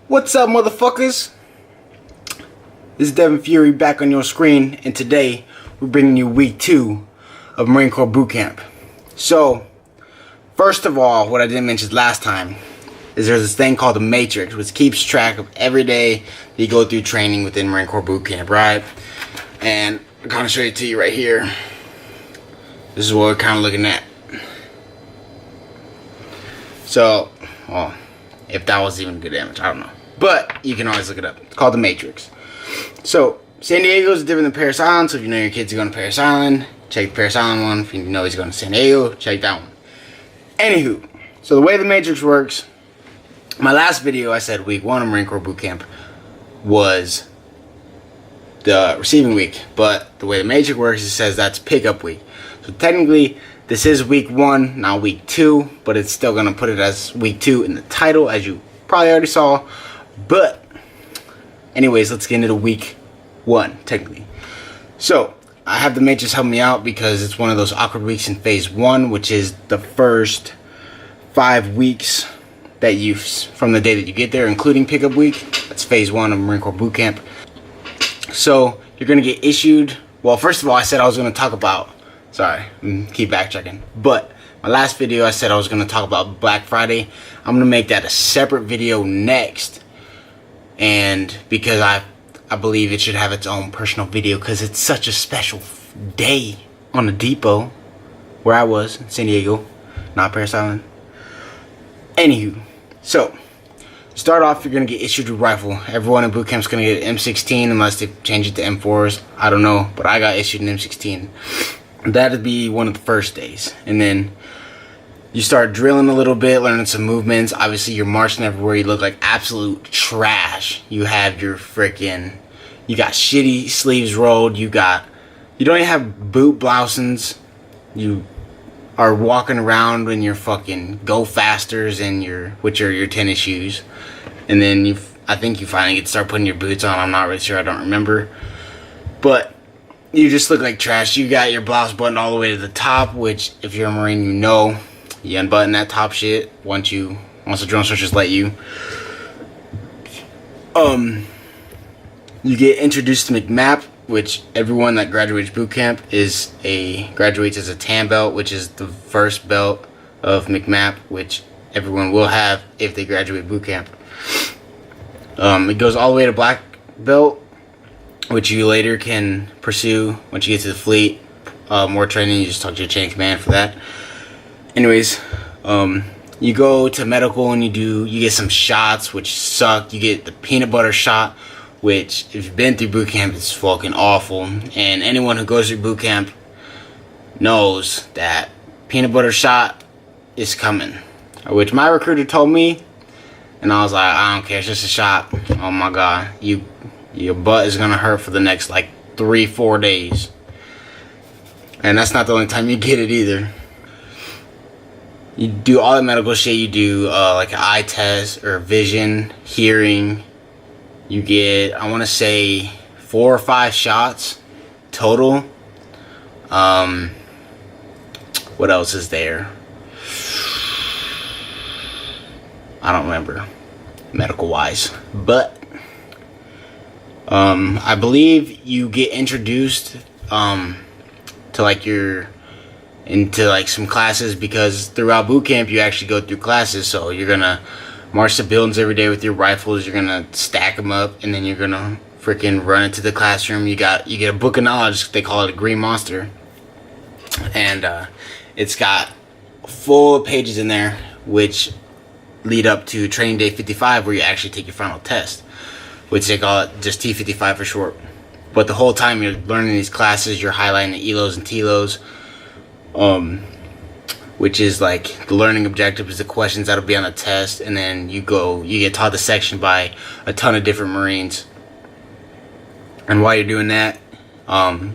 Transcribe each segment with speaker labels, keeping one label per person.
Speaker 1: What's up, motherfuckers? This is Devin Fury back on your screen, and today we're bringing you week 2 of Marine Corps Bootcamp. So, first of all, what I didn't mention last time is there's this thing called the Matrix, which keeps track of every day that you go through training within Marine Corps Bootcamp, right? And I'm going to show it to you right here. This is what we're kind of looking at. So, well, if that was even a good image, I don't know. But you can always look it up. It's called the Matrix. So, San Diego is different than Parris Island. So if you know your kids are going to Parris Island, check the Parris Island one. If you know he's going to San Diego, check that one. Anywho, so the way the Matrix works, my last video I said week 1 of Marine Corps Bootcamp was the receiving week. But the way the Matrix works, it says that's pickup week. So technically, this is week 1, not week 2. But it's still going to put it as week 2 in the title, as you probably already saw. But anyways, let's get into the week 1, technically. So, I have the Matrix help me out because it's one of those awkward weeks in phase 1, which is the first 5 weeks that you, from the day that you get there, including pickup week. That's phase 1 of Marine Corps Bootcamp. So, you're going to get issued, well, first of all, I said I was going to talk about, sorry, keep backtracking, but my last video I said I was going to talk about Black Friday. I'm going to make that a separate video next. And because I believe it should have its own personal video because it's such a special day on the depot where I was in San Diego, not Parris Island. Anywho, so start off, you're gonna get issued a rifle. Everyone in boot camp is gonna get an M16 unless they change it to M4s. I don't know, but I got issued an M16. That'd be one of the first days, and then you start drilling a little bit, learning some movements. Obviously, you're marching everywhere. You look like absolute trash. You have your freaking, you got shitty sleeves rolled. You don't even have boot blousings. You are walking around in your fucking go fasters and which are your tennis shoes. And then I think you finally get to start putting your boots on. I'm not really sure. I don't remember. But you just look like trash. You got your blouse buttoned all the way to the top, which if you're a Marine, you know. You unbutton that top shit once the drill instructors let you. You get introduced to McMap, which everyone that graduates boot camp graduates as a tan belt, which is the first belt of McMap, which everyone will have if they graduate boot camp. It goes all the way to black belt, which you later can pursue once you get to the fleet. More training, you just talk to your chain of command for that. Anyways, you go to medical and you get some shots, which suck. You get the peanut butter shot, which if you've been through boot camp, it's fucking awful. And anyone who goes through boot camp knows that peanut butter shot is coming, which my recruiter told me, and I was like, I don't care, it's just a shot. Oh my god, your butt is gonna hurt for the next like 3-4 days, and that's not the only time you get it either. You do all the medical shit. You do like an eye test or vision, hearing. You get, I want to say, 4 or 5 shots total. What else is there? I don't remember medical wise, but I believe you get introduced to like into like some classes, because throughout boot camp you actually go through classes. So you're gonna march the buildings every day with your rifles. You're gonna stack them up, and then you're gonna freaking run into the classroom. You get a book of knowledge. They call it a green monster, and it's got full of pages in there which lead up to training day 55, where you actually take your final test, which they call it just T55 for short. But the whole time you're learning these classes, you're highlighting the ELOs and TLOs. Which is like the learning objective is the questions that'll be on the test, and then you get taught the section by a ton of different Marines. And while you're doing that,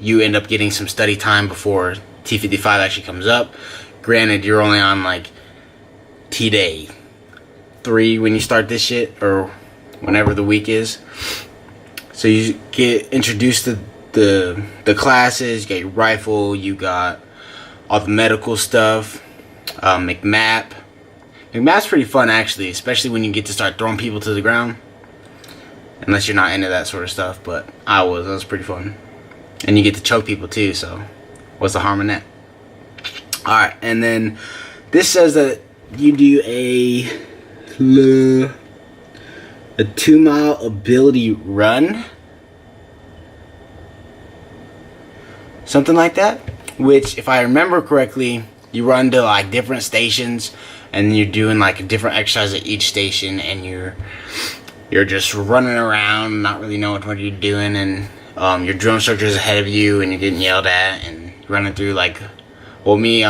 Speaker 1: you end up getting some study time before T55 actually comes up. Granted, you're only on like T-Day 3 when you start this shit, or whenever the week is. So you get introduced to the classes. You got your rifle, you got all the medical stuff, McMap. McMap's pretty fun actually, especially when you get to start throwing people to the ground. unless you're not into that sort of stuff. But I was. That was pretty fun, and you get to choke people too. So what's the harm in that? All right, and then this says that you do a 2-mile ability run, something like that. Which, if I remember correctly, you run to like different stations, and you're doing like a different exercise at each station, and you're just running around, not really knowing what you're doing, and your drill instructor is ahead of you, and you're getting yelled at, and running through like, well, me,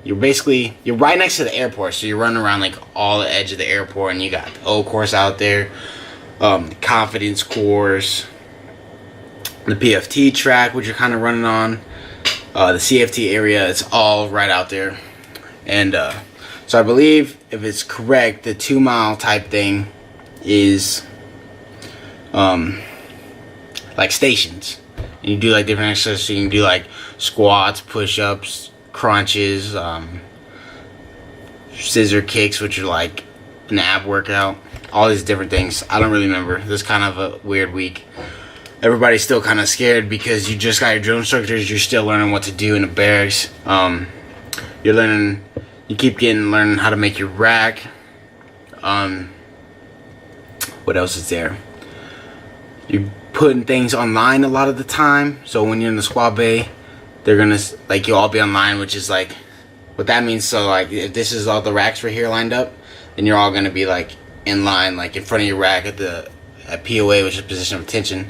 Speaker 1: you're basically, you're right next to the airport, so you're running around like all the edge of the airport, and you got the O course out there, the confidence course, the PFT track, which you're kind of running on, the CFT area. It's all right out there. And so I believe, if it's correct, the 2-mile type thing is like stations, and you do like different exercises. So you can do like squats, push-ups, crunches, scissor kicks, which are like an ab workout, all these different things. I don't really remember. This is kind of a weird week. Everybody's still kind of scared because you just got your drill instructors. You're still learning what to do in the barracks. You're learning, you keep learning how to make your rack. What else is there? You're putting things online a lot of the time. So when you're in the squad bay, they're gonna, like, you'll all be online, which is like, what that means. So like, if this is all the racks right here lined up, then you're all gonna be like in line, like in front of your rack at POA, which is position of attention,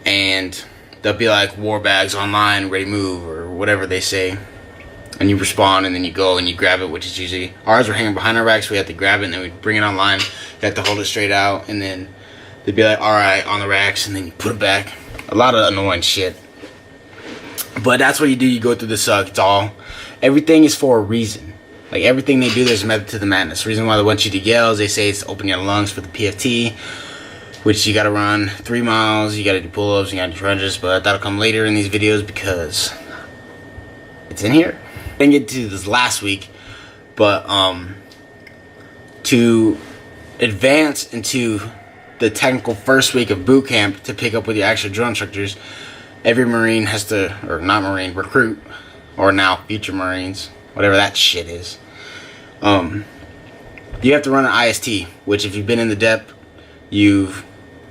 Speaker 1: and they'll be like war bags online, ready move, or whatever they say, and you respond, and then you go and you grab it, which is usually, ours were hanging behind our racks, so we have to grab it, and then we bring it online. You have to hold it straight out, and then they'd be like, alright, on the racks, and then you put it back. A lot of annoying shit. But that's what you do. You go through the suck. It's all, everything is for a reason. Like, everything they do, there's a method to the madness. The reason why they want you to yell is they say it's to open your lungs for the PFT, which you gotta run 3 miles, you gotta do pull-ups, you gotta do crunches, but that'll come later in these videos because it's in here. I didn't get to this last week, but to advance into the technical first week of boot camp to pick up with your actual drill instructors, every Marine has to, or not Marine, recruit, or now future Marines, whatever that shit is, you have to run an IST, which, if you've been in the depth, you've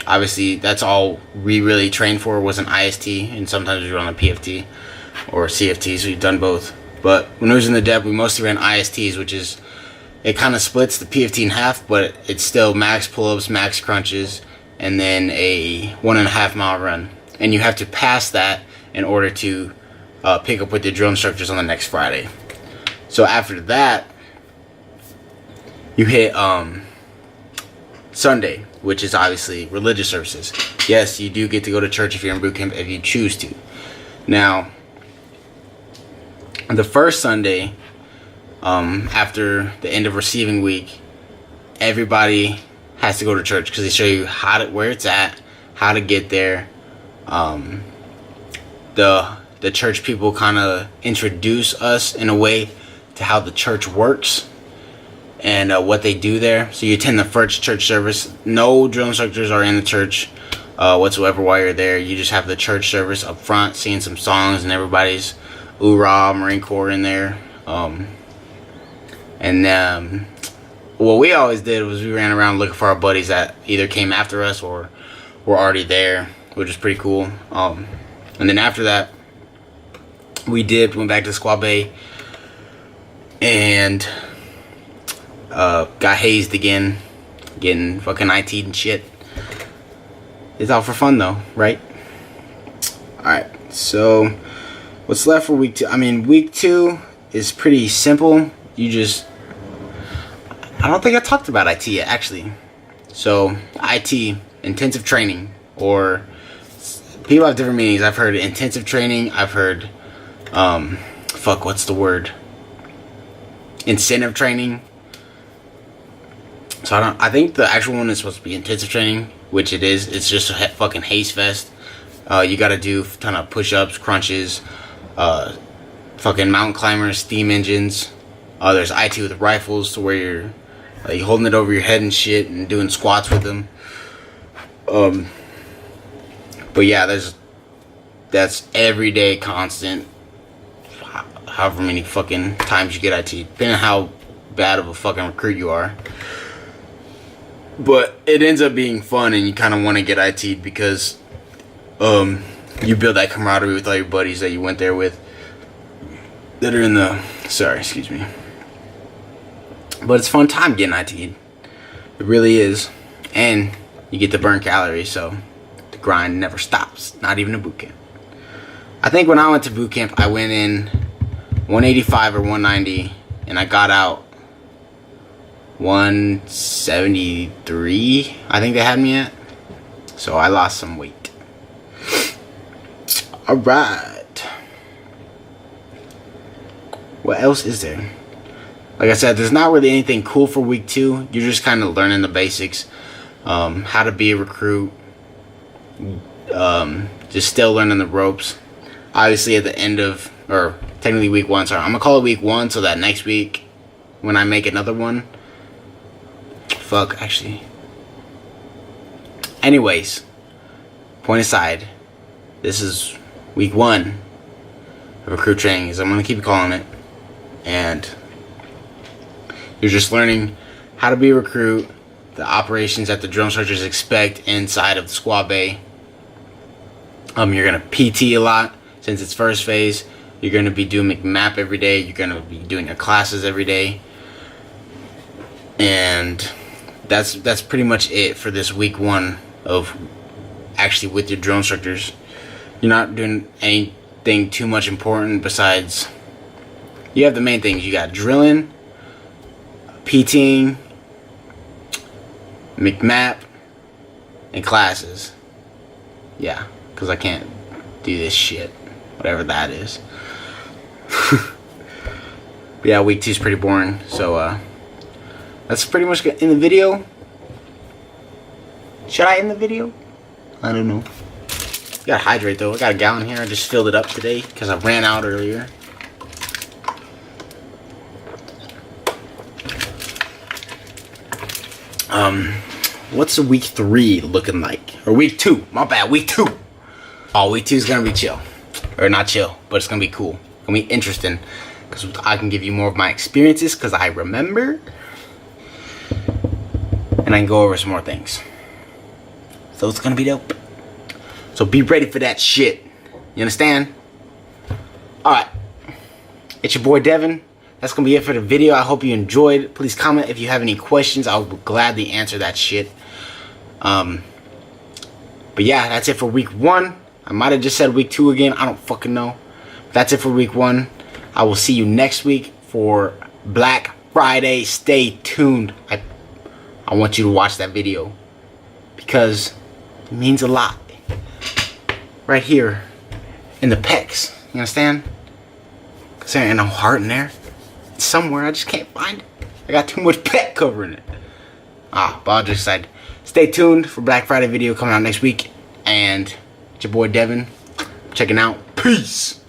Speaker 1: obviously, that's all we really trained for, was an IST, and sometimes we run a PFT or CFT, so we've done both. But when I was in the depth, we mostly ran ISTs, which is, it kind of splits the PFT in half, but it's still max pull-ups, max crunches, and then a 1.5 mile run. And you have to pass that in order to pick up with the drill instructors on the next Friday. So after that, you hit Sunday, which is obviously religious services. Yes, you do get to go to church if you're in boot camp, if you choose to. Now, the first Sunday, after the end of receiving week, everybody has to go to church because they show you where it's at, how to get there. The church people kind of introduce us in a way to how the church works and what they do there. So you attend the first church service. No drill instructors are in the church whatsoever while you're there. You just have the church service up front, singing some songs, and everybody's oorah, Marine Corps in there. And what we always did was we ran around looking for our buddies that either came after us or were already there, which is pretty cool. And then after that, we went back to the squad bay, and got hazed again, getting fucking IT'd and shit. It's all for fun though, right? Alright, so what's left for week 2? I mean, week 2 is pretty simple. I don't think I talked about IT yet, actually. So, IT, intensive training, or people have different meanings. I've heard intensive training, I've heard, what's the word? Incentive training. So I think the actual one is supposed to be intensive training, which it is. It's just a fucking haze fest. You gotta do a ton of push-ups, crunches, fucking mountain climbers, steam engines. There's IT with rifles, to where you're holding it over your head and shit and doing squats with them. But yeah, that's every day constant. However many fucking times you get IT, depending on how bad of a fucking recruit you are. But it ends up being fun, and you kind of want to get IT'd because you build that camaraderie with all your buddies that you went there with that are in the, sorry, excuse me. But it's a fun time getting IT'd. It really is. And you get to burn calories, so the grind never stops, not even a boot camp. I think when I went to boot camp, I went in 185 or 190, and I got out 173, I think they had me at. So I lost some weight. Alright. What else is there? Like I said, there's not really anything cool for week 2. You're just kind of learning the basics. How to be a recruit. Just still learning the ropes. Obviously at the end of, or technically week 1, sorry. I'm going to call it week 1 so that next week when I make another one. Fuck, actually. Anyways, point aside. This is week 1 of recruit training, as I'm going to keep calling it. And you're just learning how to be a recruit, the operations that the drill instructors expect inside of the squad bay. You're going to PT a lot since it's first phase. You're going to be doing McMap every day. You're going to be doing your classes every day. And that's pretty much it for this week 1 of actually with your drill instructors. You're not doing anything too much important besides, you have the main things. You got drilling, PTing, McMap, and classes. Yeah, because I can't do this shit, whatever that is. But yeah, week 2 is pretty boring, so that's pretty much in the video. Should I end the video? I don't know. Gotta hydrate though. I got a gallon here. I just filled it up today because I ran out earlier. What's week 3 looking like? Or week 2? My bad. Week 2. Oh, week 2 is gonna be chill, or not chill, but it's gonna be cool. It's gonna be interesting because I can give you more of my experiences because I remember, and I can go over some more things. So it's gonna be dope. So be ready for that shit. You understand? Alright. It's your boy Devin. That's gonna be it for the video. I hope you enjoyed. Please comment if you have any questions. I'll gladly answer that shit. But yeah, that's it for week 1. I might have just said week 2 again. I don't fucking know. That's it for week 1. I will see you next week for Black Friday. Stay tuned. I want you to watch that video because it means a lot. Right here in the pecs. You understand? Because there ain't no heart in there. It's somewhere. I just can't find it. I got too much pec covering it. But I'll just decide. Stay tuned for Black Friday video coming out next week. And it's your boy Devin. Checking out. Peace.